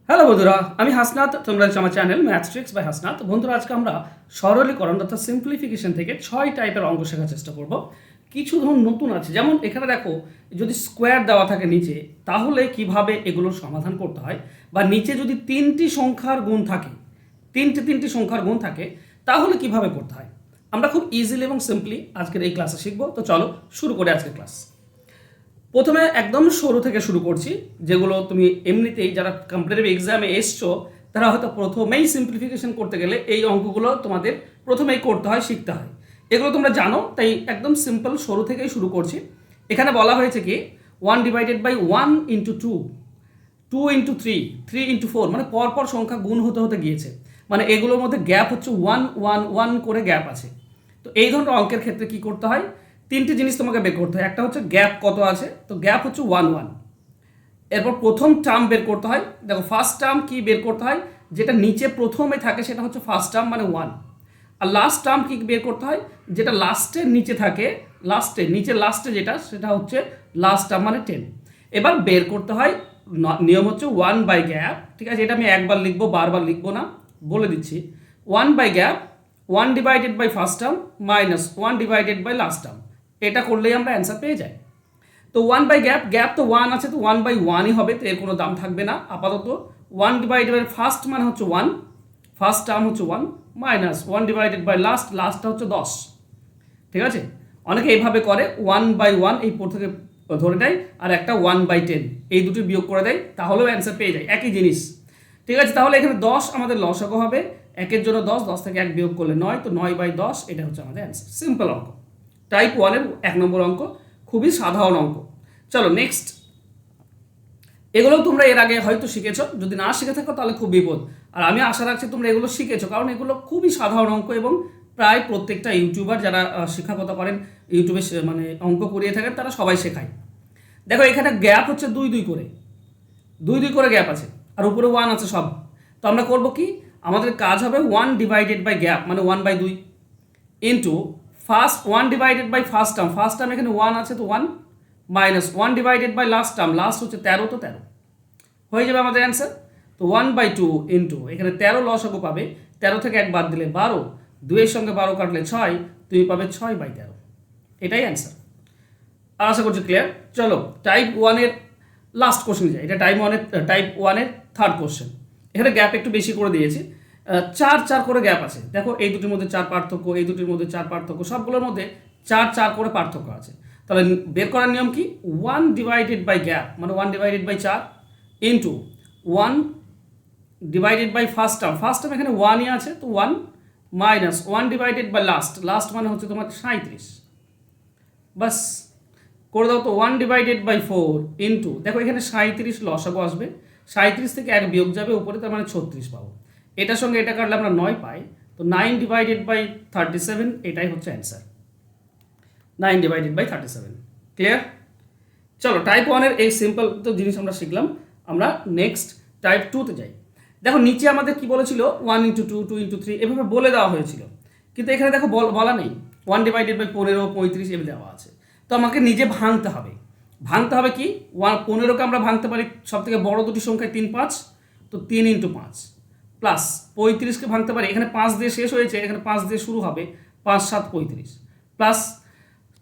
Hello বন্ধুরা, আমি হাসনাত। তোমরা হচ্ছে আমার channel maths tricks by Hasnat. বন্ধুরা, আজকে আমরা সরলীকরণ অর্থাৎ সিম্পলিফিকেশন থেকে 6 টাইপের অঙ্ক শেখার চেষ্টা করব। কিছু ধরুন নতুন আছে, যেমন এখানে দেখো, যদি স্কোয়ার দেওয়া থাকে নিচে, তাহলে কিভাবে এগুলোর সমাধান করতে হয়, বা নিচে যদি তিনটি সংখ্যার গুণ থাকে, তিনটি সংখ্যার গুণ থাকে, তাহলে কিভাবে করতে হয়, আমরা খুব ইজিলি এবং সিম্পলি আজকের এই ক্লাসে শিখবো। তো চলো শুরু করে আজকের ক্লাস। প্রথমে একদম শুরু থেকে শুরু করছি, যেগুলো তুমি এমনিতেই যারা কম্পিটিটিভ এক্সামে এসছো তারা হয়তো প্রথমেই সিম্পলিফিকেশন করতে গেলে এই অঙ্কগুলো তোমাদের প্রথমেই করতে হয়, শিখতে হয়। এগুলো তোমরা জানো, তাই একদম সিম্পল শুরু থেকেই শুরু করছি। এখানে বলা হয়েছে কি 1/1 × 2, 2 × 3, 3 × 4, মানে পরপর সংখ্যা গুণ হতে হতে গিয়েছে, মানে এগুলোর মধ্যে গ্যাপ হচ্ছে 1 1 1 করে গ্যাপ আছে। তো এই ধরনের অঙ্কের ক্ষেত্রে কি করতে হয়, তিনটি জিনিস তোমাকে বের করতে হয়। একটা হচ্ছে গ্যাপ কত আছে, তো গ্যাপ হচ্ছে 1 1। এরপর প্রথম টার্ম বের করতে হয়। দেখো ফার্স্ট টার্ম কি বের করতে হয়, যেটা নিচে প্রথমে থাকে সেটা হচ্ছে ফার্স্ট টার্ম মানে 1। আর লাস্ট টার্ম কি বের করতে হয়, যেটা লাস্টের নিচে থাকে, লাস্টে যেটা, সেটা হচ্ছে লাস্ট টার্ম মানে 10। এবার বের করতে হয়, নিয়ম হচ্ছে 1/গ্যাপ। ঠিক আছে, এটা আমি একবার লিখবো, বারবার লিখবো না, বলে দিচ্ছি। 1/গ্যাপ, 1/ফার্স্ট টার্ম মাইনাস 1/লাস্ট টার্ম। এটা করলেই আমরা অ্যান্সার পেয়ে যাই। তো 1/গ্যাপ, গ্যাপ তো 1 আছে, তো 1/1ই হবে, তো এর কোনো দাম থাকবে না আপাতত। 1/ফার্স্ট মানে হচ্ছে 1, ফার্স্ট টার্ম হচ্ছে 1, মাইনাস 1/লাস্ট, লাস্টটা হচ্ছে 10। ঠিক আছে, অনেকে এইভাবে করে 1/1 এই থেকে ধরে নেয়, আর একটা 1/10 এই দুটো বিয়োগ করে দেয়, তাহলেও অ্যান্সার পেয়ে যায়, একই জিনিস। ঠিক আছে, তাহলে এখানে 10 আমাদের লসাগু হবে, একের জন্য 10, 10 থেকে 1 বিয়োগ করলে 9, তো 9/10 এটা হচ্ছে আমাদের অ্যান্সার। সিম্পল অঙ্ক, টাইপ 1-এর 1 নম্বর অঙ্ক, খুবই সাধারণ অঙ্ক। চলো নেক্সট। এগুলো তোমরা এর আগে হয়তো শিখেছো, যদি না শিখে থাকো তাহলে খুব বিপদ। আর আমি আশা রাখছি তোমরা এগুলো শিখেছো, কারণ এগুলো খুবই সাধারণ অঙ্ক, এবং প্রায় প্রত্যেকটা ইউটিউবার যারা শিক্ষকতা করেন, ইউটিউবে মানে অঙ্ক করিয়ে থাকেন, তারা সবাই শেখায়। দেখো এখানে গ্যাপ হচ্ছে 2 করে, 2 করে গ্যাপ আছে, আর উপরে 1 আছে সব। তো আমরা করব কি, আমাদের কাজ হবে 1/গ্যাপ মানে 1/2 into first term, first term এখানে 1 আছে, তো 1, মাইনাস 1/লাস্ট টার্ম, লাস্ট হচ্ছে 13, তো 13 হয়ে যাবে আমাদের অ্যান্সার। তো 1/2 ইন্টু এখানে 13 লসাগু পাবে, 13 থেকে 1 বাদ দিলে 12, 2-এর সঙ্গে 12 কাটলে 6, তুমি পাবে 6/13। এটাই অ্যান্সার। আর আশা করছি ক্লিয়ার। চলো টাইপ 1-এর লাস্ট কোশ্চেন যাই। এটা টাইপ 1-এর থার্ড কোশ্চেন। এখানে গ্যাপ একটু বেশি করে দিয়েছি, 4 করে গ্যাপ আছে। দেখো এই দুটির মধ্যে 4 পার্থক্য, এই দুটির মধ্যে 4 পার্থক্য, সবগুলোর মধ্যে 4 করে পার্থক্য আছে। তাহলে বের করার নিয়ম কি, 1/গ্যাপ মানে 1/4 ইন্টু 1/ফার্স্ট টার্ম, ফার্স্ট টার্ম এখানে 1ই আছে, তো 1, মাইনাস 1/লাস্ট, লাস্ট মানে হচ্ছে তোমার 37। বাস করে দাও। তো 1/4 ইন্টু, দেখো এখানে 37 লসাগু আসবে, 37 থেকে 1 বিয়োগ যাবে উপরে, তার মানে 36 পাবো। এটার সঙ্গে এটা কাটলে আমরা 9 পাই, তো 9/37 এটাই হচ্ছে অ্যান্সার, 9/37। ক্লিয়ার। চলো টাইপ 1-এর এই সিম্পল তো জিনিস আমরা শিখলাম। আমরা নেক্সট টাইপ 2-তে যাই। দেখো নিচে আমাদের কি বলেছিল, 1 × 2, 2 × 3 এভাবে বলে দেওয়া হয়েছিল, কিন্তু এখানে দেখো বলা নেই, 1/15, 35 এভাবে দেওয়া আছে। তো আমাকে নিজে ভাঙতে হবে। কি 15কে আমরা ভাঙতে পারি সব থেকে বড় দুটি সংখ্যায় 3 5, তো 3 × 5, প্লাস 35কে ভাঙতে পারি, এখানে 5 দিয়ে শেষ হয়েছে, এখানে 5 দিয়ে শুরু হবে, 5 7 35, প্লাস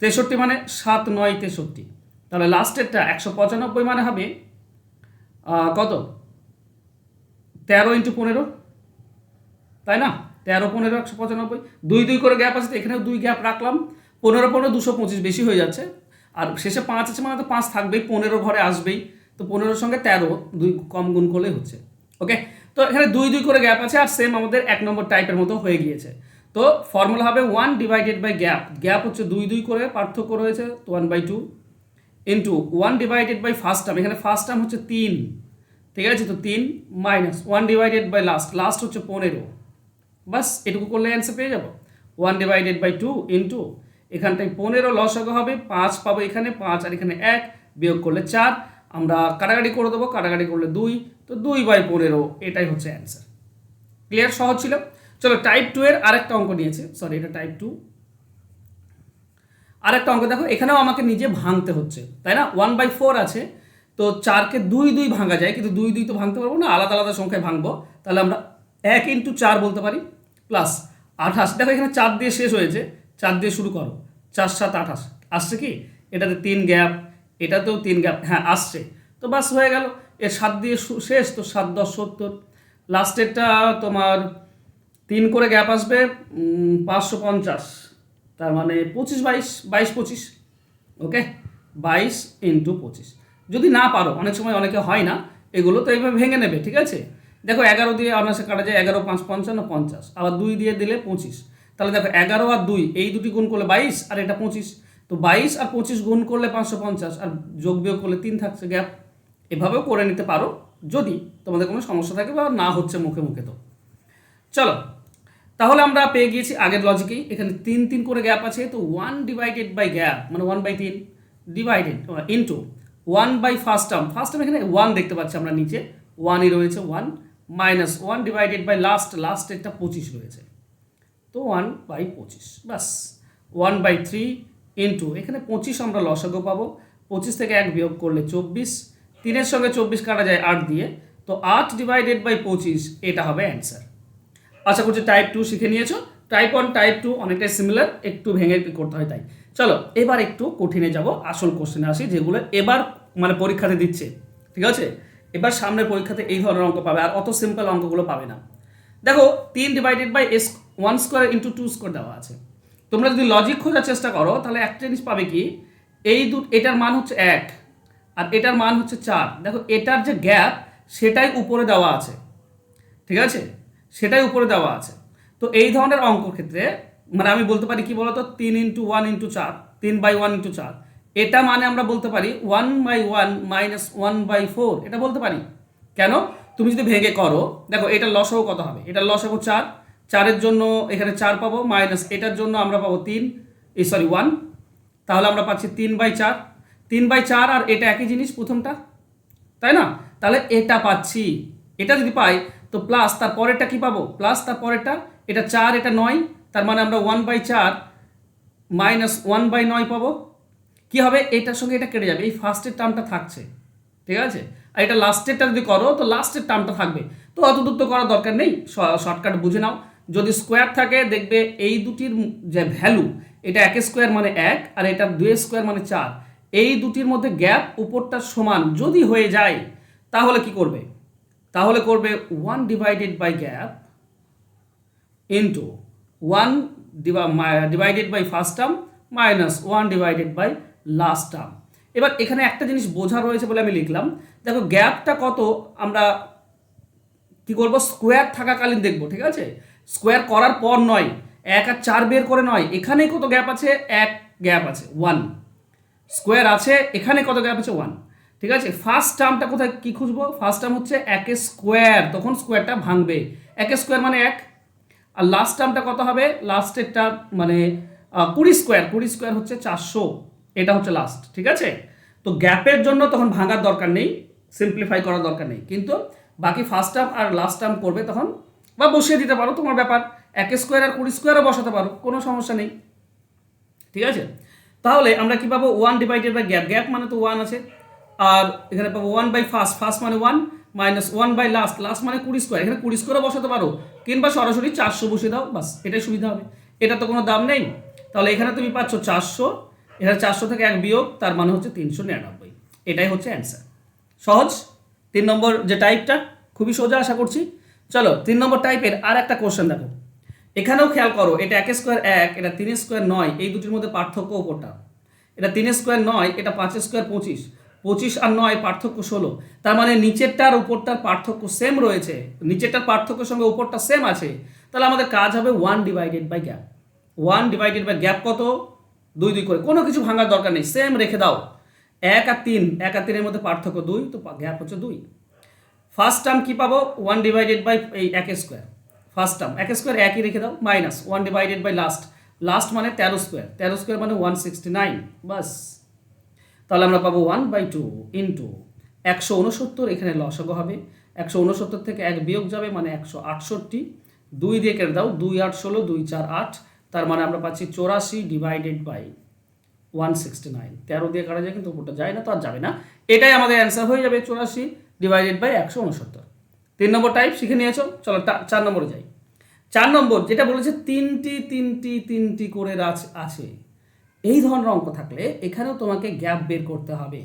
63 মানে 7 9 63। তাহলে লাস্টেরটা 195 মানে হবে কত, 13 × 15, তাই না, 13 15 195, 2 করে গ্যাপ আছে, তো এখানেও 2 গ্যাপ রাখলাম। 15 15 225 বেশি হয়ে যাচ্ছে, আর শেষে 5 আছে মানে তো 5 থাকবেই, 15 ঘরে আসবেই, তো 15-এর সঙ্গে 13 2 কম গুণ করলেই হচ্ছে। ওকে, তো এখানে 2 করে গ্যাপ আছে, আর সেম আমাদের 1 নম্বর টাইপের মতো হয়ে গিয়েছে। তো ফর্মুলা হবে 1/গ্যাপ, গ্যাপ হচ্ছে 2 করে পার্থক্য রয়েছে, তো 1/2 ইন্টু 1/ফার্স্ট টার্ম, এখানে ফার্স্ট টার্ম হচ্ছে 3, ঠিক আছে, তো 3, মাইনাস 1/লাস্ট, লাস্ট হচ্ছে 15। বাস এটুকু করলে অ্যান্সার পেয়ে যাবো। 1/2 ইন্টু এখানটায় 15 লসাগু হবে, 5 পাবো এখানে, 5 আর এখানে 1 বিয়োগ করলে 4, আমরা কাটাকাটি করে দেবো, কাটাকাটি করলে 2, তো 2/15 এটাই হচ্ছে অ্যান্সার। ক্লিয়ার, সহজ ছিল। চলো টাইপ 2-এর আরেকটা অঙ্ক নিয়েছে, সরি এটা টাইপ 2। আরেকটা অঙ্ক দেখো, এখানেও আমাকে নিজে ভাঙতে হচ্ছে, তাই না, 1/4 আছে, তো 4কে 2 ভাঙা যায়, কিন্তু 2 তো ভাঙতে পারবো না, আলাদা আলাদা সংখ্যায় ভাঙবো। তাহলে আমরা 1 × 4 বলতে পারি, প্লাস 28। দেখো এখানে 4 দিয়ে শেষ হয়েছে, 4 দিয়ে শুরু করো, 4 7 28 আসছে কি? এটাতে 3 গ্যাপ, এটাতেও 3 গ্যাপ, হ্যাঁ আসছে। তো বাস হয়ে গেল, এর 7 দিয়ে শেষ, তো 7 10 70। লাস্টেরটা তোমার 3 করে গ্যাপ আসবে, 550, তার মানে 25 22 22 25। ওকে, 22 × 25। যদি না পারো, অনেক সময় অনেকে হয় না এগুলো, তো এইভাবে ভেঙে নেবে, ঠিক আছে? দেখো 11 দিয়ে অনায়াসে কাটা যায়, 11 5 55 50, আবার 2 দিয়ে দিলে 25। তাহলে দেখো 11 আর 2 এই দুটি গুণ করলে 22, আর এটা 25। তো 22 আর 25 গুণ করলে 550, আর যোগ বিয়োগ করলে 3 থাকছে গ্যাপ। এভাবেও করে নিতে পারো যদি তোমাদের কোনো সমস্যা থাকে বা না হচ্ছে মুখে মুখে। তো চলো, তাহলে আমরা পেয়ে গিয়েছি আগের লজিকেই, এখানে 3 করে গ্যাপ আছে, তো 1/, গ্যাপ মানে 1/3 divided into 1 first term. First term এখানে 1 দেখতে পাচ্ছি আমরা নিচে, 1ই রয়েছে, 1 মাইনাস 1/, লাস্টেরটা 25 রয়েছে, তো 1/25। বাস 1/3 ইন্টু এখানে 25 আমরা লসাগু পাবো, 25 থেকে 1 বিয়োগ করলে 24, 3-এর সঙ্গে 24 কাটা যায় 8 দিয়ে, তো 8/25 এটা হবে অ্যান্সার। আশা করছি টাইপ 2 শিখে নিয়েছো। টাইপ 1 টাইপ 2 অনেকটাই সিমিলার, একটু ভেঙে করতে হয় তাই। চলো এবার একটু কঠিনে যাব, আসল কোশ্চেনে আসি, যেগুলো এবার মানে পরীক্ষাতে দিচ্ছে, ঠিক আছে? এবার সামনের পরীক্ষাতে এই ধরনের অঙ্ক পাবে, আর অত সিম্পল অঙ্কগুলো পাবে না। দেখো 3/(1² × 2² দেওয়া আছে। তোমরা যদি লজিক খোঁজার চেষ্টা করো তাহলে একটা জিনিস পাবে কি, এটার মান হচ্ছে 1 আর এটার মান হচ্ছে 4। দেখো এটার যে গ্যাপ সেটাই উপরে দেওয়া আছে, ঠিক আছে? সেটাই উপরে দেওয়া আছে। তো এই ধরনের অঙ্ক ক্ষেত্রে মানে আমি বলতে পারি কি বলতো, 3 × 1 × 4, 3/1 × 4, এটা মানে আমরা বলতে পারি 1/1 - 1/4, এটা বলতে পারি। কেন? তুমি যদি ভেঙে করো, দেখো এটার লসাগু কত হবে, এটার লসাগু 4, 4-এর জন্য এখানে 4 পাবো, মাইনাস এটার জন্য আমরা পাবো 1, তাহলে আমরা পাচ্ছি 3/4। 3/4 আর এটা একই জিনিস প্রথমটা, তাই না? তাহলে এটা পাচ্ছি, এটা যদি পাই তো প্লাস তার পরেরটা কি পাবো, প্লাস তার পরেরটা, এটা 4 এটা 9, তার মানে আমরা 1/4 মাইনাস 1/9 পাবো। কি হবে, এটার সঙ্গে এটা কেটে যাবে, এই ফার্স্টের টার্মটা থাকছে, ঠিক আছে? আর এটা লাস্টেরটা যদি করো তো লাস্টের টার্মটা থাকবে। তো অত দূর তো করার দরকার নেই, শর্টকাট বুঝে নাও। যদি স্কোয়ার থাকে দেখবে এই দুটির যে ভ্যালু, এটা 1² মানে 1 আর এটা 2² মানে 4, এই দুটির মধ্যে গ্যাপ উপরটার সমান যদি হয়ে যায় তাহলে কি করবে, তাহলে করবে 1/ gap into 1/ first term minus 1/ last term. এবার এখানে একটা জিনিস বোঝা রয়েছে বলে আমি লিখলাম। দেখো গ্যাপটা কত আমরা কি করব, স্কোয়ার থাকাকালীন দেখবো, ঠিক আছে? স্কোয়ার করার পর নয়, 1 আর 4 বের করে নয়, এখানে কত গ্যাপ আছে, 1 গ্যাপ আছে, 1 স্কোয়ার আছে, এখানে কত গ্যাপ আছে, 1, ঠিক আছে? ফার্স্ট টার্মটা কোথায় কি খুঁজবো, ফার্স্ট টার্ম হচ্ছে 1², তখন স্কোয়ারটা ভাঙবে, 1² মানে 1, আর লাস্ট টার্মটা কত হবে, লাস্টেরটা মানে 20² হচ্ছে 400, এটা হচ্ছে লাস্ট, ঠিক আছে? তো গ্যাপের জন্য তখন ভাঙার দরকার নেই, সিম্পলিফাই করার দরকার নেই, কিন্তু বাকি ফার্স্ট টার্ম আর লাস্ট টার্ম করবে তখন, বা বসিয়ে দিতে পারো, তোমার ব্যাপার, 1² আর 20² বসাতে পারো, কোনো সমস্যা নেই, ঠিক আছে? তাহলে আমরা কি পাবো, 1/ গ্যাপ, গ্যাপ মানে তো 1 আছে, আর এখানে পাবো 1/ফার্স্ট মানে 1 মাইনাস 1/লাস্ট, লাস্ট মানে 20², এখানে 20² বসাতে পারো, কিংবা সরাসরি 400 বসিয়ে দাও, বাস এটাই সুবিধা হবে, এটা তো কোনো দাম নেই। তাহলে এখানে তুমি পাচ্ছ 400, এখানে 400 থেকে 1 বিয়োগ, তার মানে হচ্ছে 399, এটাই হচ্ছে অ্যান্সার। সহজ 3 নম্বর যে টাইপটা, খুবই সোজা আশা করছি। চলো 3 নম্বর টাইপের আর একটা কোশ্চেন দেখো, এখানেও খেয়াল করো, এটা 1² 1, এটা 3² 9, এই দুটির মধ্যে পার্থক্য ওপরটা, এটা 3² 9, এটা 5² 25, 25 আর 9 পার্থক্য 16, তার মানে নিচেরটার উপরটার পার্থক্য সেম রয়েছে, নিচেরটার পার্থক্যের সঙ্গে উপরটা সেম আছে, তাহলে আমাদের কাজ হবে 1/ গ্যাপ। 1/ গ্যাপ কত, 2 করে, কোনো কিছু ভাঙার দরকার নেই, সেম রেখে দাও, 1 আর 3 এর মধ্যে পার্থক্য 2, তো গ্যাপ হচ্ছে 2। ফার্স্ট টার্ম কি পাবো, 1/ এই 1², ফার্স্ট টার্ম 1² একই রেখে দাও, মাইনাস 1/ লাস্ট মানে 13² মানে 169, বাস। তাহলে আমরা পাবো 1/2 ইন্টু 169, এখানে লসাগু হবে, 169 থেকে 1 বিয়োগ যাবে মানে 168, 2 দিয়ে কেটে দাও, 2 8 16, 2 4 8, তার মানে আমরা পাচ্ছি 84/169, 169, 13 দিয়ে কাটা যায় কিন্তু উপরটা যায় না, তো আর যাবে না। এটাই আমাদের অ্যান্সার হয়ে যাবে 84 ডিভাইডেড বাই 169। 3 নম্বর টাইপ শিখে নিয়েছো, চলো 4 নম্বরে যাই। 4 নম্বর যেটা বলেছে তিনটি করে আছে, এই ধরনের অঙ্ক থাকলে এখানেও তোমাকে গ্যাপ বের করতে হবে,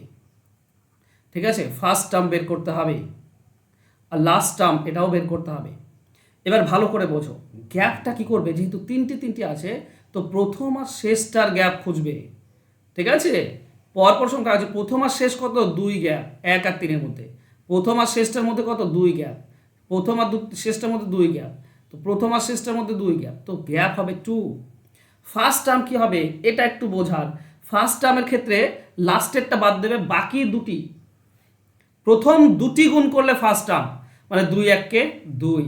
ঠিক আছে। ফার্স্ট টার্ম বের করতে হবে আর লাস্ট টার্ম এটাও বের করতে হবে। এবার ভালো করে বোঝো গ্যাপটা কি করবে, যেহেতু তিনটি আছে তো প্রথম আর শেষটার গ্যাপ খুঁজবে, ঠিক আছে। পরপর সংখ্যা আছে, প্রথম আর শেষ কত, 2 গ্যাপ, 1 আর 3-এর মধ্যে। প্রথম আর শেষটার মধ্যে কত, 2 গ্যাপ। প্রথম আর শেষটার মধ্যে 2 গ্যাপ, তো প্রথম আর শেষটার মধ্যে 2 গ্যাপ, তো গ্যাপ হবে 2। ফার্স্ট টার্ম কি হবে এটা একটু বোঝার। ফার্স্ট টার্মের ক্ষেত্রে লাস্টেরটা বাদ দেবে, বাকি দুটি, প্রথম দুটি গুণ করলে ফার্স্ট টার্ম, মানে 2 1 2,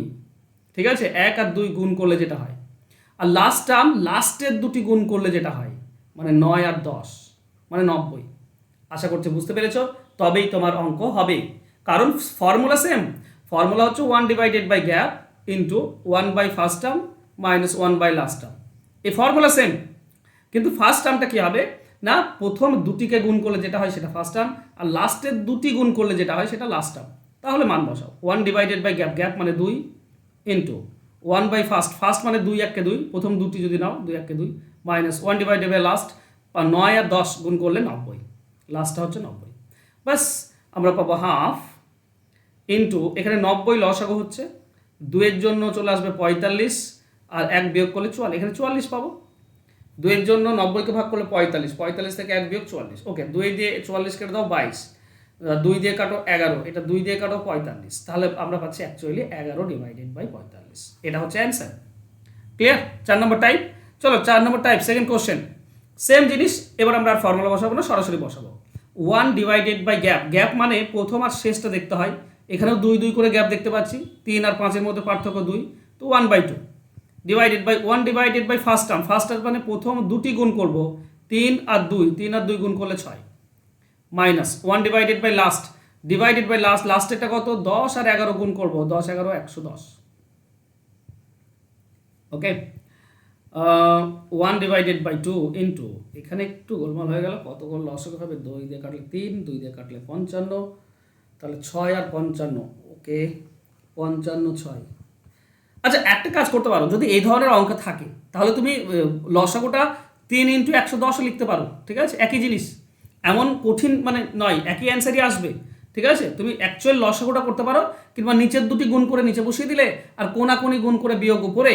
ঠিক আছে। 1 আর 2 গুণ করলে যেটা হয়, আর লাস্ট টার্ম লাস্টের দুটি গুণ করলে যেটা হয়, মানে 9 আর 10, মানে 90। আশা করছি বুঝতে পেরেছ, তবেই তোমার অঙ্ক হবে। কারণ ফর্মুলা সেম, ফর্মুলা হচ্ছে 1 divided by gap into 1 by first term minus 1 by last term. এই ফর্মুলা সেম, কিন্তু ফার্স্ট টার্মটা কি হবে না, প্রথম দুটিকে গুণ করলে যেটা হয় সেটা ফার্স্ট টার্ম, আর লাস্টের দুটি গুণ করলে যেটা হয় সেটা লাস্ট টার্ম। তাহলে মান বসাও, 1 ডিভাইডেড বাই গ্যাপ, গ্যাপ মানে 2, ইন্টু 1 বাই ফার্স্ট মানে 2 1 2, প্রথম দুটি যদি নাও 2 1 2, মাইনাস 1 ডিভাইডেড বাই লাস্ট, 9 আর 10 গুণ করলে 90, লাস্টটা হচ্ছে 90। বাস আমরা পাবো হাফ, ইন্টু এখানে 90 লসাগু হচ্ছে, 2-এর জন্য চলে আসবে 45, আর 1 বিয়োগ করলে 44, এখানে 44 পাবো। 2-এর জন্য 90কে ভাগ করলে 45, 45 থেকে 1 বিয়োগ 44, ওকে। 2 দিয়ে 44 কেটে দাও 22, 2 দিয়ে কাটো 11, এটা 2 দিয়ে কাটো 45, তাহলে আমরা পাচ্ছি অ্যাকচুয়ালি 11 ডিভাইডেড বাই 45। এটা হচ্ছে অ্যান্সার। ক্লিয়ার? 4 নম্বর টাইপ। চলো 4 নম্বর টাইপ, সেকেন্ড কোশ্চেন, সেম জিনিস। এবার আমরা আর ফর্মুলা বসাবো না, সরাসরি বসাবো। 1 ডিভাইডেড বাই গ্যাপ, গ্যাপ মানে প্রথম আর শেষটা দেখতে হয়, এখানেও 2 2 করে গ্যাপ দেখতে পাচ্ছি, 3 আর 5-এর মধ্যে পার্থক্য 2, তো 1/2 divided by 1 divided by first term, first term মানে প্রথম দুটি গুণ করব, 3 আর 2 গুণ করলে 6, minus 1 divided by last, divided by last, লাস্টেরটা কত, 10 আর 11 গুণ করব, 10 11 110, ওকে। 1 ডিভাইডেড বাই 2 ইন্টু, এখানে একটু গোলমাল হয়ে গেল, কত গোল লসাগু হবে, 2 দিয়ে কাটলে 3, 2 দিয়ে কাটলে 55, তাহলে 6 আর 55, ওকে 55 6। আচ্ছা একটা কাজ করতে পারো, যদি এই ধরনের অঙ্ক থাকে তাহলে তুমি লসাগুটা 3 ইন্টু 110 লিখতে পারো, ঠিক আছে। একই জিনিস, এমন কঠিন মানে নয়, একই অ্যান্সারই আসবে, ঠিক আছে। তুমি অ্যাকচুয়াল লসাগুটা করতে পারো, কিংবা নিচের দুটি গুণ করে নিচে বসিয়ে দিলে, আর কোনাকুনি গুণ করে বিয়োগ উপরে,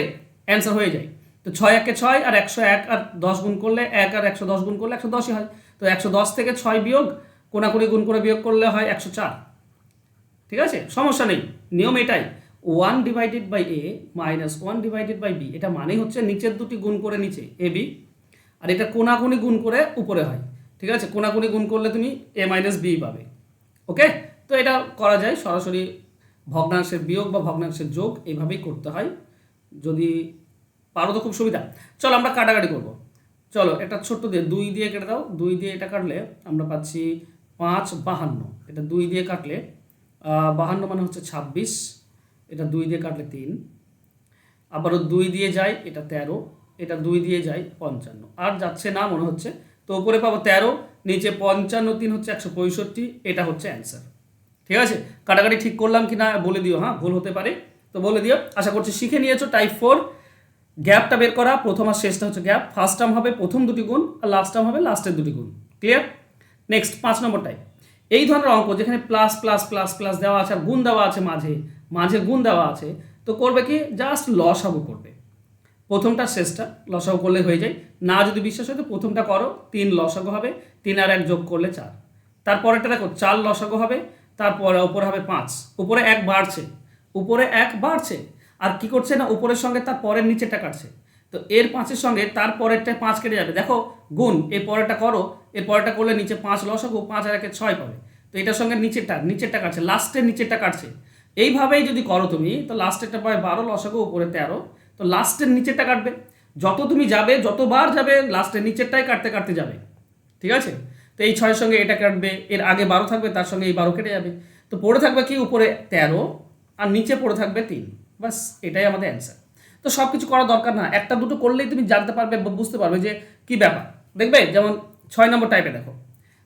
অ্যান্সার হয়ে যায়। তো 6 1 6, আর 101 আর 10 গুণ করলে, 1 আর 110 গুণ করলে 110ই হয়। তো 110 থেকে 6 বিয়োগ, কোনাকুনি গুণ করে বিয়োগ করলে হয় 104, ঠিক আছে। সমস্যা নেই, নিয়ম এটাই, 1 divided by A minus 1 divided by B, এটা মানে হচ্ছে নিচের দুটি গুণ করে নিচে এ বি, আর এটা কোনাকুনি গুণ করে উপরে হয়, ঠিক আছে। কোনাকুনি গুণ করলে তুমি এ মাইনাস বি পাবে, ওকে। তো এটা করা যায় সরাসরি, ভগ্নাংশের বিয়োগ বা ভগ্নাংশের যোগ এইভাবেই করতে হয়, যদি পারো তো খুব সুবিধা। চলো আমরা কাটাকাটি করব, চলো একটা ছোট্ট দিয়ে 2 দিয়ে কেটে দাও, 2 দিয়ে এটা কাটলে আমরা পাচ্ছি 5 52, এটা 2 দিয়ে কাটলে 52 মানে হচ্ছে 26, এটা 2 দিয়ে কাটলে 3, আবারও 2 দিয়ে যায়, এটা 13, এটা 2 দিয়ে যায় 55, আর যাচ্ছে না মনে হচ্ছে, তো উপরে পাবো 13, নিচে 55 3 হচ্ছে 165, এটা হচ্ছে অ্যান্সার, ঠিক আছে। কাটাকাটি ঠিক করলাম কি না বলে দিও, হ্যাঁ ভুল হতে পারে, তো বলে দিও। আশা করছি শিখে নিয়েছো টাইপ 4, গ্যাপটা বের করা, প্রথম আর শেষটা হচ্ছে গ্যাপ, ফার্স্ট টার্ম হবে প্রথম দুটি গুণ, আর লাস্ট টার্ম হবে লাস্টের দুটি গুণ, ক্লিয়ার। নেক্সট 5 নম্বর টাইপ, এই ধরনের অঙ্ক যেখানে প্লাস প্লাস প্লাস প্লাস দেওয়া আছে আর গুণ দেওয়া আছে, মাঝে মাঝে গুণ দেওয়া আছে, তো করবে কি, জাস্ট লসাগু করবে, প্রথমটা শেষটা লসাগু করলে হয়ে যায়। না যদি বিশ্বাস হয় তো প্রথমটা করো, 3 লসাগু হবে, 3 আর 1 যোগ করলে 4, তারপরেটা দেখো 4 লসাগু হবে, তারপরে উপরে হবে 5, উপরে 1 বাড়ছে, উপরে 1 বাড়ছে, আর কি করছে না, উপরের সঙ্গে তার পরের নিচেরটা কাটছে, তো এর 5-এর সঙ্গে তার পরেরটা 5 কেটে যাবে, দেখো গুণ, এর পরেরটা করো, এর পরেরটা করলে নিচে 5 লসাগু, 5 আর 1 6 পাবে, তো এটার সঙ্গে নিচেরটা কাটছে, লাস্টের নিচেরটা কাটছে, এইভাবেই যদি করো তুমি, তো লাস্টেরটা পাবে 12 লসাগু, উপরে 13, তো লাস্টের নিচেরটা কাটবে, যত তুমি যাবে যতবার যাবে লাস্টের নিচেরটাই কাটতে কাটতে যাবে, ঠিক আছে। তো এই 6-এর সঙ্গে এটা কাটবে, এর আগে 12 থাকবে, তার সঙ্গে এই 12 কেটে যাবে, তো পড়ে থাকবে কি, উপরে 13 আর নিচে পড়ে থাকবে 3, বাস এটাই আমাদের অ্যান্সার। তো সব কিছু করার দরকার না, একটা দুটো করলেই তুমি জানতে পারবে, বুঝতে পারবে যে কি ব্যাপার। দেখবে যেমন 6 নম্বর টাইপে দেখো,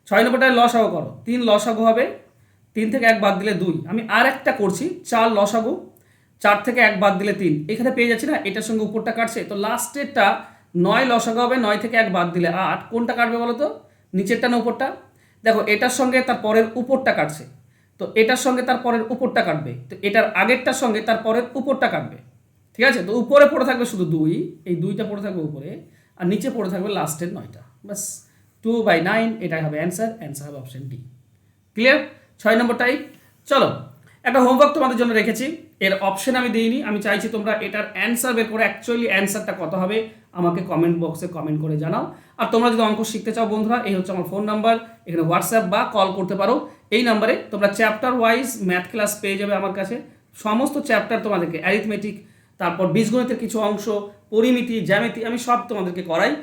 6 নম্বর টাইপে লসাগু করো, 3 লসাগু হবে, 3 থেকে 1 বাদ দিলে 2। আমি আর একটা করছি, 4 লসাগু, 4 থেকে 1 বাদ দিলে 3। এখানে পেয়ে যাচ্ছি না, এটার সঙ্গে উপরটা কাটছে, তো লাস্টেরটা 9 লসাগু হবে, 9 থেকে 1 বাদ দিলে 8। কোনটা কাটবে বলো তো, নিচেরটা না উপরটা? দেখো এটার সঙ্গে তার পরের উপরটা কাটছে, তো এটার সঙ্গে তার পরের উপরটা কাটবে, তো এটার আগেরটার সঙ্গে তার পরের উপরটা কাটবে। ঠিক আছে, তো উপরে পড়ে থাকবে শুধু 2, এই 2টা পড়ে থাকবে উপরে, আর নিচে পড়ে থাকবে লাস্টের 9টা, বাস 2/9, এটাই হবে অ্যান্সার। অ্যান্সার হবে অপশন ডি। ক্লিয়ার? 6 নম্বর টাইপ। চলো, একটা হোমওয়ার্ক তোমাদের জন্য রেখেছি, এর অপশন আমি দিইনি, আমি চাইছি তোমরা এটার অ্যান্সার বের করে অ্যাকচুয়ালি অ্যান্সারটা কত হবে আমাকে কমেন্ট বক্সে কমেন্ট করে জানাও। আর তোমরা যদি অঙ্ক শিখতে চাও বন্ধুরা, এই হচ্ছে আমার ফোন নাম্বার, এখানে হোয়াটসঅ্যাপ বা কল করতে পারো। এই নাম্বারে তোমরা চ্যাপ্টার ওয়াইজ ম্যাথ ক্লাস পেয়ে যাবে আমার কাছে, সমস্ত চ্যাপ্টার তোমাদেরকে, অ্যারিথমেটিক, তারপর বীজগণিতের কিছু অংশ, পরিমিতি, জ্যামিতি, আমি সব তোমাদেরকে করাই।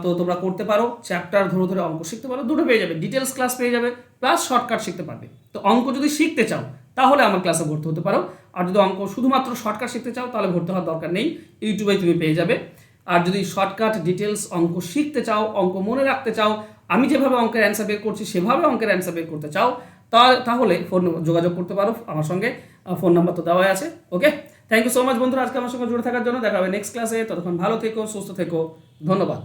তো তোমরা করতে পারো, চ্যাপ্টার ধরে ধরে অঙ্ক শিখতে পারো, দুটো পেয়ে যাবে, ডিটেলস ক্লাস পেয়ে যাবে, প্লাস শর্টকাট শিখতে পারবে। তো অঙ্ক যদি শিখতে চাও তাহলে আমার ক্লাসে ভর্তি হতে পারো, আর যদি অঙ্ক শুধুমাত্র শর্টকাট শিখতে চাও তাহলে ভর্তি হওয়ার দরকার নেই, ইউটিউবে তুমি পেয়ে যাবে। আর যদি শর্টকাট ডিটেলস অঙ্ক শিখতে চাও, অঙ্ক মনে রাখতে চাও, আমি যেভাবে অঙ্কের অ্যান্সার বের করছি সেভাবে অঙ্কের অ্যান্সার বের করতে চাও, তাহলে ফোন যোগাযোগ করতে পারো আমার সঙ্গে, ফোন নাম্বার তো দেওয়াই আছে। ওকে, থ্যাংক ইউ সো মাচ বন্ধুরা আজকে আমার সঙ্গে জুড়ে থাকার জন্য। দেখা হবে নেক্সট ক্লাসে, ততক্ষণ ভালো থেকো, সুস্থ থেকো, ধন্যবাদ।